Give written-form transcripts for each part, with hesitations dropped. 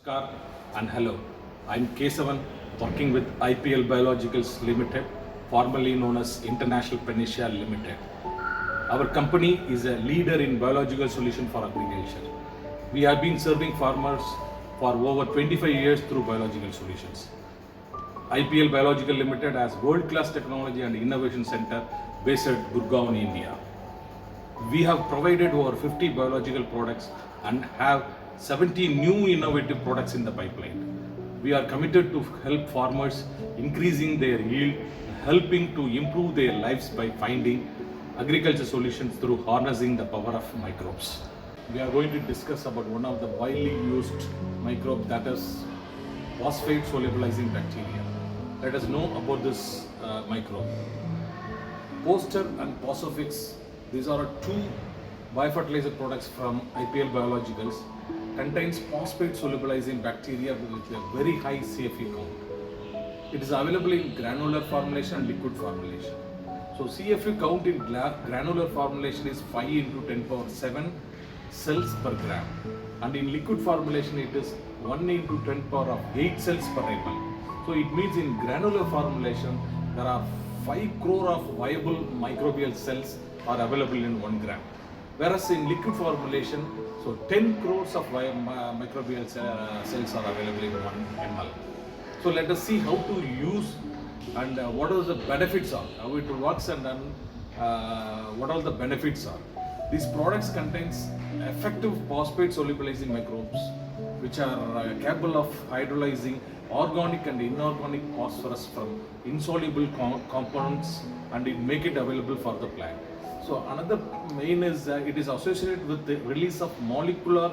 Namaskar and hello. I'm Kesavan working with IPL Biologicals Limited, formerly known as International Panacea Limited. Our company is a leader in biological solution for agriculture. We have been serving farmers for over 25 years through biological solutions. IPL Biological Limited has world-class technology and innovation center based at Gurgaon, India. We have provided over 50 biological products and have 70 new innovative products in the pipeline. We are committed to help farmers increasing their yield, helping to improve their lives by finding agriculture solutions through harnessing the power of microbes. We are going to discuss about one of the widely used microbe, that is phosphate solubilizing bacteria. Let us know about this microbe. Poster and Posofix, these are two biofertilizer products from IPL Biologicals, contains phosphate solubilizing bacteria with a very high CFE count. It is available in granular formulation and liquid formulation. So CFE count in granular formulation is 5 into 10 power 7 cells per gram, and in liquid formulation it is 1 into 10 power of 8 cells per ml. So it means in granular formulation there are 5 crore of viable microbial cells are available in 1 gram. Whereas in liquid formulation, so 10 crores of microbial cells are available in 1 ml. So let us see how to use and what are the benefits are, how it works, and then what all the benefits are. These products contains effective phosphate solubilizing microbes which are capable of hydrolyzing organic and inorganic phosphorus from insoluble compounds, and it make it available for the plant. So another main is it is associated with the release of molecular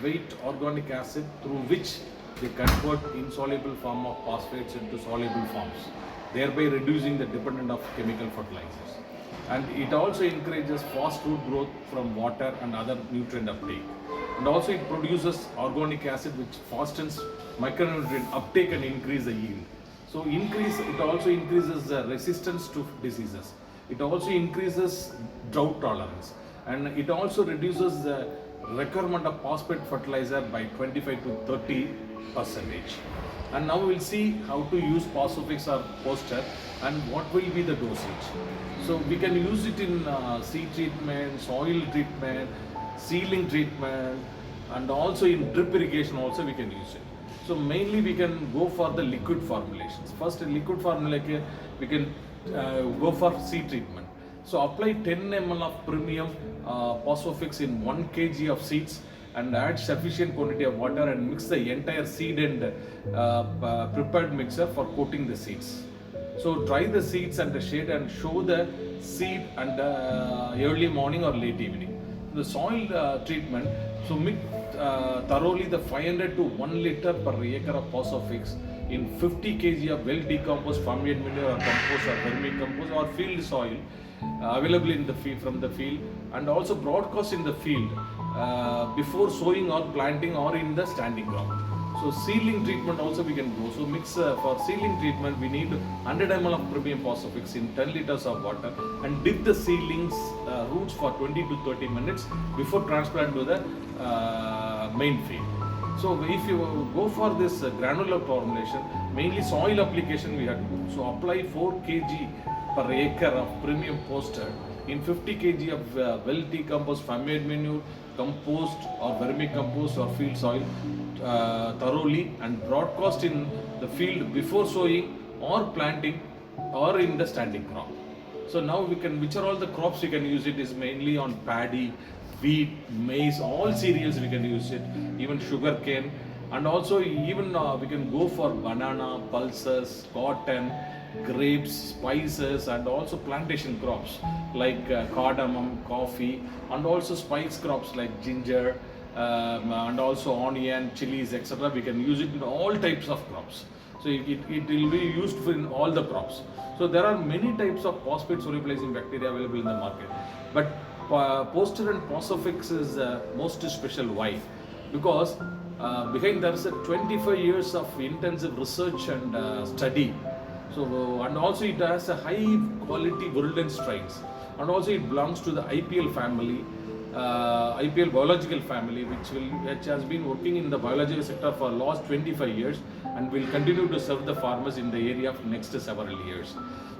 weight organic acid through which they convert insoluble form of phosphates into soluble forms, thereby reducing the dependence of chemical fertilizers. And it also encourages fast root growth from water and other nutrient uptake. And also it produces organic acid which fastens micronutrient uptake and increase the yield. So it also increases the resistance to diseases. It also increases drought tolerance, and it also reduces the requirement of phosphate fertilizer by 25 to 30%. And now we will see how to use Posofix or Poster and what will be the dosage. So we can use it in seed treatment, soil treatment, seedling treatment, and also in drip irrigation also we can use it. So mainly we can go for the liquid formulations. First in liquid formulation we can go for seed treatment. So apply 10 ml of premium Posofix in 1 kg of seeds and add sufficient quantity of water and mix the entire seed and prepared mixture for coating the seeds. So dry the seeds under shade and show the seed and early morning or late evening. The soil treatment, so mix thoroughly the 500 to 1 liter per acre of Posofix in 50 kg of well decomposed farmyard manure or compost or vermicompost or field soil available in the field, from the field, and also broadcast in the field before sowing or planting or in the standing crop. So seedling treatment also we can go. So mix for seedling treatment we need 100 ml of premium Posofix in 10 liters of water and dip the seedlings roots for 20 to 30 minutes before transplant to the main field. So if you go for this granular formulation, mainly soil application we have to do. So apply 4 kg per acre of premium Poster in 50 kg of well decomposed farmyard manure, compost or vermicompost or field soil thoroughly and broadcast in the field before sowing or planting or in the standing crop. So now we can, which are all the crops we can use it is mainly on paddy, wheat, maize, all cereals we can use it, even sugar cane, and also even we can go for banana, pulses, cotton, grapes, spices, and also plantation crops like cardamom, coffee, and also spice crops like ginger, and also onion, chilies, etc. We can use it in all types of crops. So it will be used in all the crops. So there are many types of phosphate solubilizing bacteria available in the market, but Poster and Posofix is most special. Why? Because behind there is a 25 years of intensive research and study. So and also it has a high quality virulent strains, and also it belongs to the IPL family, IPL biological family, which has been working in the biological sector for last 25 years and will continue to serve the farmers in the area for next several years.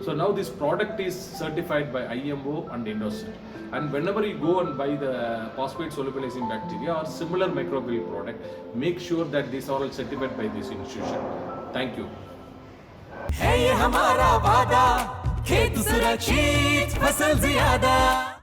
So now this product is certified by IMO and Indocet. And whenever you go and buy the phosphate solubilizing bacteria or similar microbial product, make sure that these are all certified by this institution. Thank you. है ये हमारा वादा, खेत सुरक्षित फसल ज्यादा।